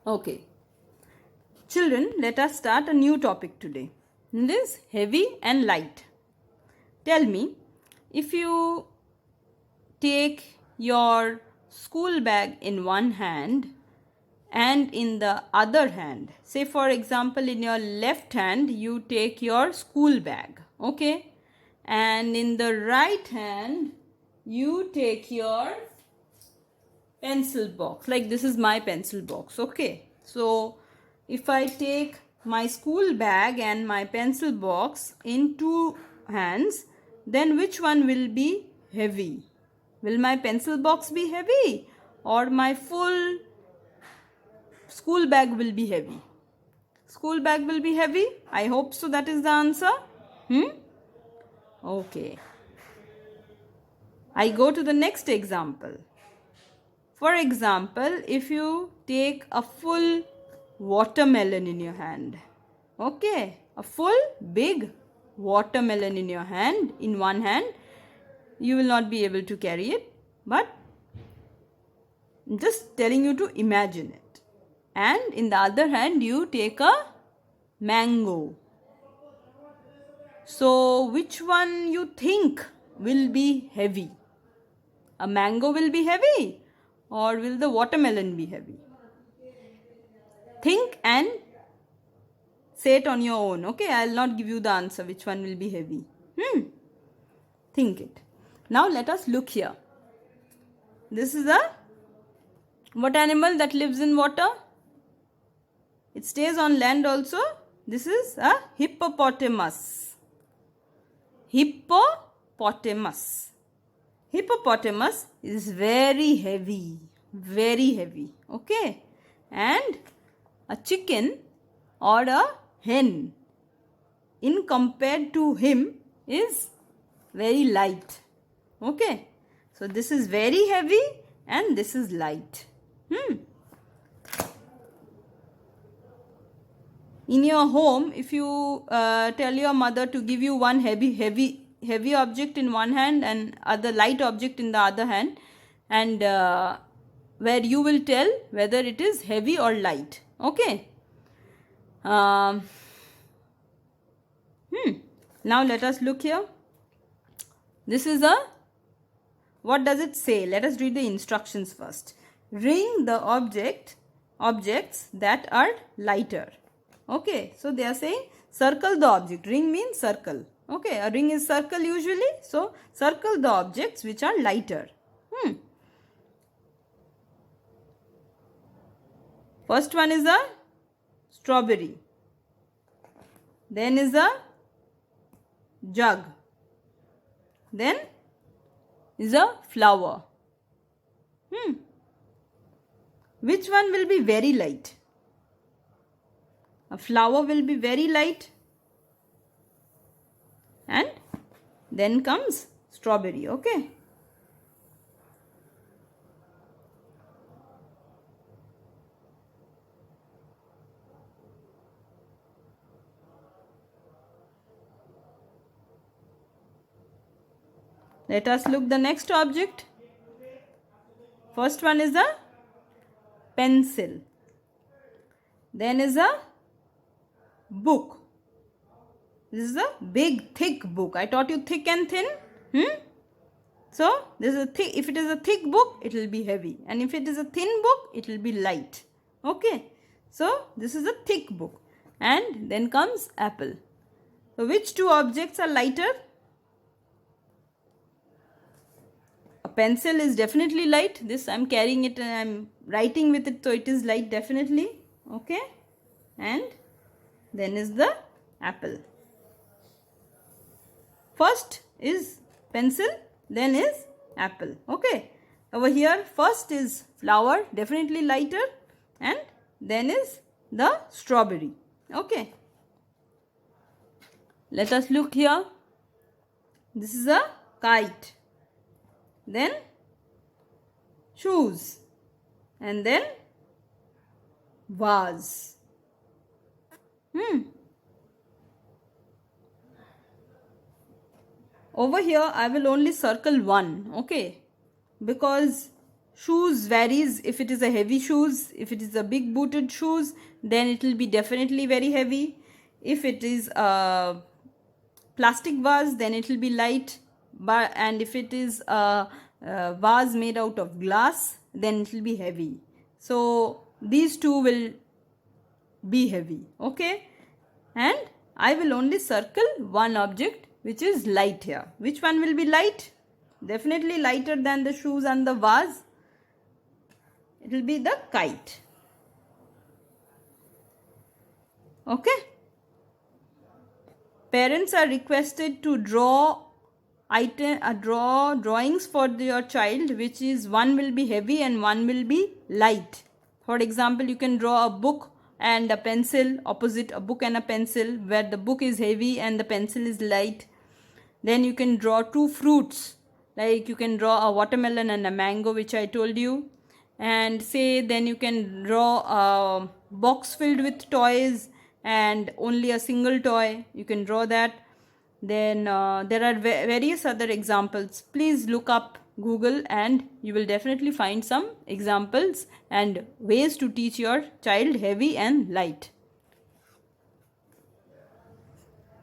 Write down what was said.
Okay. Children, let us start a new topic today. It is heavy and light. Tell me, if you take your school bag in one hand and in the other hand, say for example, in your left hand, you take your school bag, okay? And in the right hand, you take your pencil box. Like this is my pencil box, okay? So if I take my school bag and my pencil box in two hands, then which one will be heavy? Will my pencil box be heavy or my full school bag will be heavy? School bag will be heavy? I hope so. That is the answer. Okay. I go to the next example. For example, if you take a full watermelon in your hand, okay, a full big watermelon in your hand, in one hand, you will not be able to carry it, but I'm just telling you to imagine it. And in the other hand, you take a mango. So, which one you think will be heavy? A mango will be heavy or will the watermelon be heavy? Think and say it on your own. Okay, I'll not give you the answer which one will be heavy. Think it. Now let us look here. This is a what animal that lives in water? It stays on land also. This is a hippopotamus. Hippopotamus. Hippopotamus is very heavy. Very heavy. Okay. And a chicken or a hen in compared to him is very light. Okay. So this is very heavy and this is light. In your home, if you tell your mother to give you one heavy object in one hand and other light object in the other hand, and where you will tell whether it is heavy or light. Okay. Now let us look here. This is a, what does it say? Let us read the instructions first. Ring the objects that are lighter. Okay, so they are saying circle the object. Ring means circle. Okay, a ring is circle usually. So circle the objects which are lighter. First one is a strawberry. Then is a jug. Then is a flower. Which one will be very light? A flower will be very light. And then comes strawberry. Okay. Let us look the next object. First one is a pencil. Then is a book. This is a big thick book. I taught you thick and thin. So this is a thick. If it is a thick book, it will be heavy. And if it is a thin book, it will be light. Okay. So this is a thick book. And then comes apple. So which two objects are lighter? A pencil is definitely light. This I am carrying it and I am writing with it, so it is light definitely. Okay. And then is the apple. First is pencil, then is apple. Okay. Over here, first is flower, definitely lighter, and then is the strawberry. Okay. Let us look here. This is a kite. Then shoes. And then vase. Over here, I will only circle one. Okay. Because Shoes varies. If it is a heavy shoes, if it is a big booted shoes, then it will be definitely very heavy. If it is a plastic vase, then it will be light. But and if it is a vase made out of glass, then it will be heavy. So these two will be heavy. Okay, and I will only circle one object which is light here. Which one will be light? Definitely lighter than the shoes and the vase. It will be the kite. Okay. Parents are requested to draw drawings for your child, which is one will be heavy and one will be light. For example, you can draw a book and a pencil, opposite a book and a pencil, where the book is heavy and the pencil is light. Then you can draw two fruits, like you can draw a watermelon and a mango, which I told you. And say then you can draw a box filled with toys and only a single toy. You can draw that. Then there are various other examples. Please look up Google and you will definitely find some examples and ways to teach your child heavy and light.